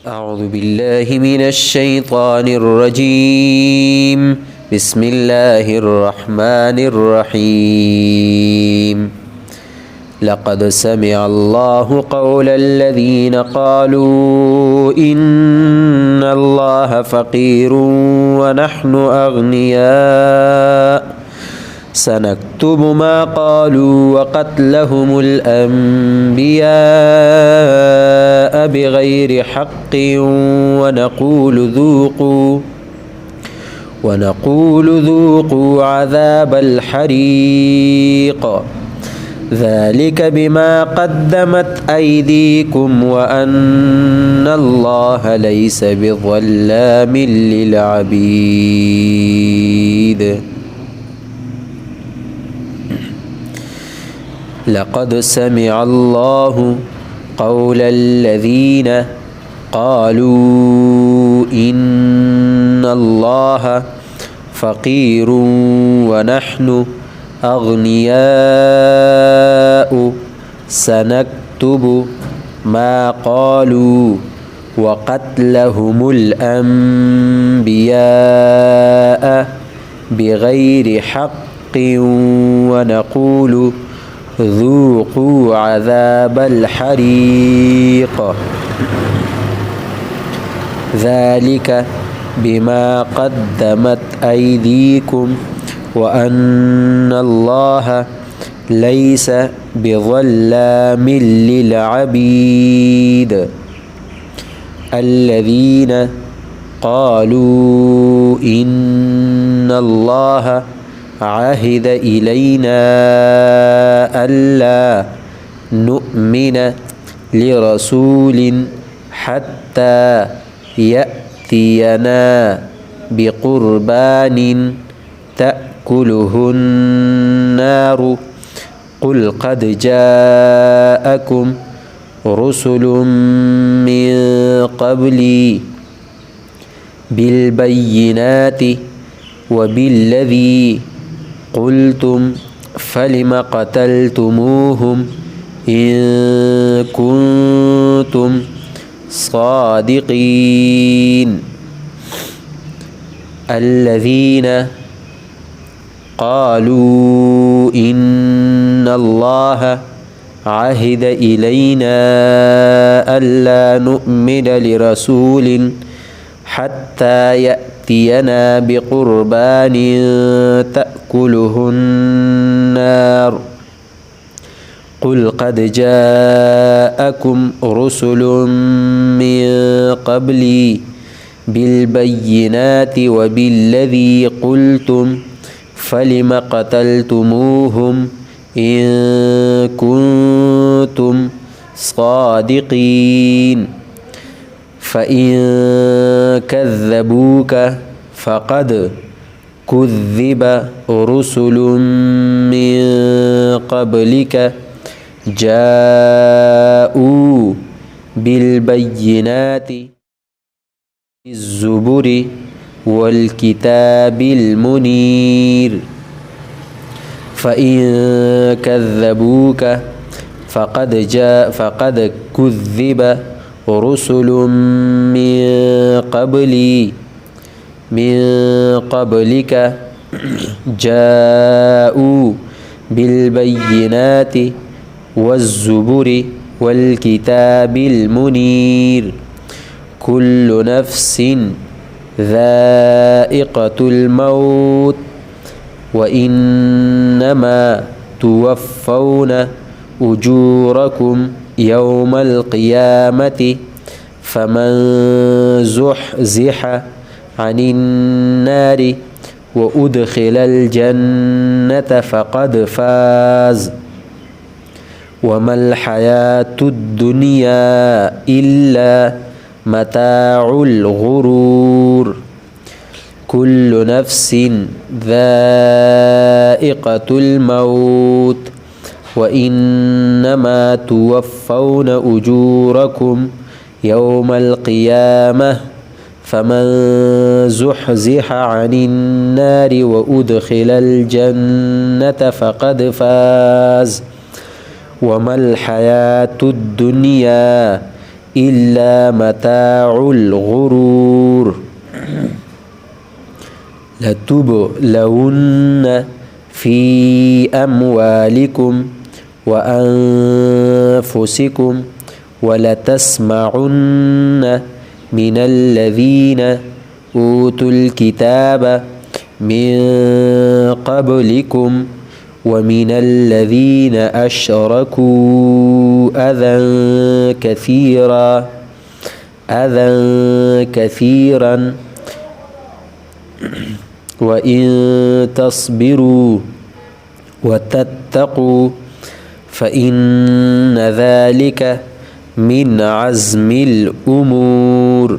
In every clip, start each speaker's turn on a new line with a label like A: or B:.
A: أعوذ بالله من الشيطان الرجيم بسم الله الرحمن الرحيم لقد سمع الله قول الذين قالوا إن الله فقير ونحن أغنياء سنكتب ما قالوا وقتلهم الأنبياء بغير حق ونقول ذوقوا عذاب الحريق ذلك بما قدمت أيديكم وأن الله ليس بظلام للعبيد لقد سمع الله قول الذين قالوا إن الله فقير ونحن أغنياء سنكتب ما قالوا وقتلهم الأنبياء بغير حق ونقول ذوقوا عذاب الحريق ذلك بما قدمت أيديكم وأن الله ليس بظلام للعبيد الذين قالوا إن الله عهد إلينا ألا نؤمن لرسول حتى يأتينا بقربان تأكله النار قل قد جاءكم رسل من قبلي بالبينات وبالذي قلتم فلم قتلتموهم إن كنتم صادقين الذين قالوا إن الله عهد إلينا ألا نؤمن لرسول حتى يأتينا بقربان تأكله النار قل قد جاءكم رسل من قبلي بالبينات وبالذي قلتم فلم قتلتموهم إن كنتم صادقين فإن كذبوك فقد كذب رسل من قبلك جاءوا بالبينات الزبر والكتاب المنير فإن كذبوك فقد كذب رسل من قبلك جاءوا بالبينات والزبر والكتاب المنير كل نفس ذائقة الموت وإنما توفون أجوركم يوم القيامة فمن زحزح عن النار وأدخل الجنة فقد فاز وما الحياة الدنيا إلا متاع الغرور كل نفس ذائقة الموت وإنما توفون أجوركم يوم القيامة فمن زحزح عن النار وأدخل الجنة فقد فاز وما الحياة الدنيا إلا متاع الغرور لتبلون في أموالكم وأنفسكم ولتسمعن من الذين أوتوا الكتاب من قبلكم ومن الذين أشركوا أذى كثيرا وإن تصبروا وتتقوا فإن ذلك من عزم الأمور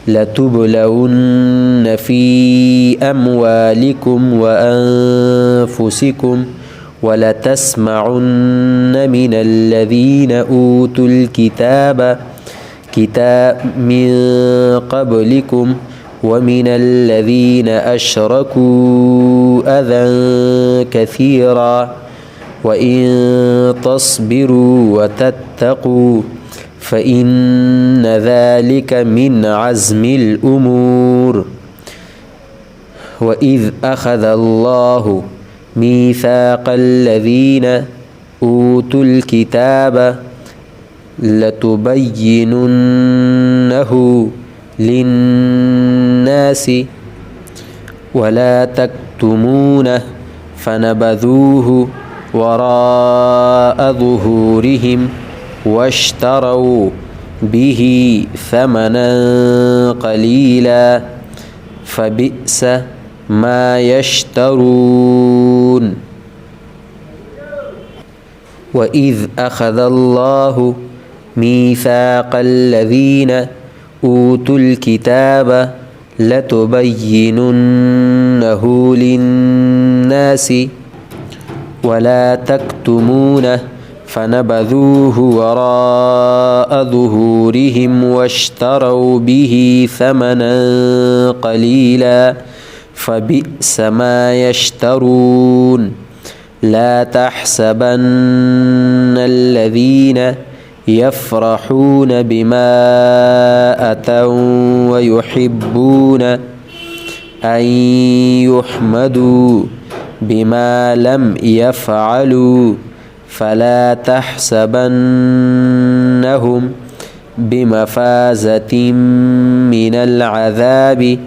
A: لتبلون في أموالكم وأنفسكم ولتسمعن من الذين أوتوا الكتاب من قبلكم ومن الذين أشركوا أذى كثيرا وإن تصبروا وتتقوا فإن ذلك من عزم الأمور وإذ أخذ الله ميثاق الذين أوتوا الكتاب لتبيننه للناس ولا تكتمونه فنبذوه وراء ظهورهم واشتروا به ثمنا قليلا فبئس ما يشترون وإذ أخذ الله ميثاق الذين أوتوا الكتاب لتبيننه للناس ولا تكتمونه فنبذوه وراء ظهورهم واشتروا به ثمنا قليلا فبئس ما يشترون لا تحسبن الذين يفرحون بما أتوا ويحبون أن يحمدوا بما لم يفعلوا فلا تحسبنهم بمفازة من العذاب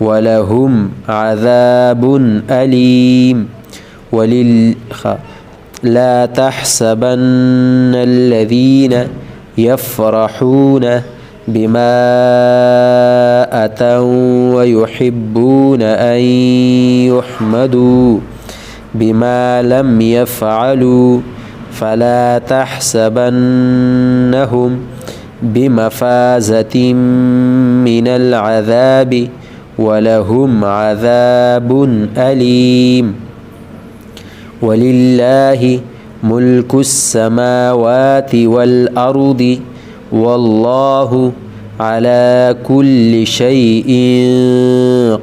A: ولهم عذاب أليم لا تحسبن الذين يفرحون بما أتوا ويحبون أن يحمدوا بما لم يفعلوا فلا تحسبنهم بمفازة من العذاب ولهم عذاب أليم ولله ملك السماوات والأرض والله على كل شيء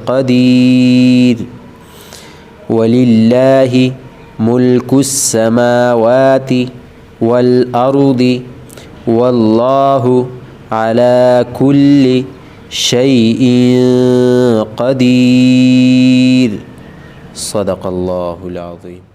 A: قدير ولله ملك السماوات والأرض والله على كل شيء قدير صدق الله العظيم.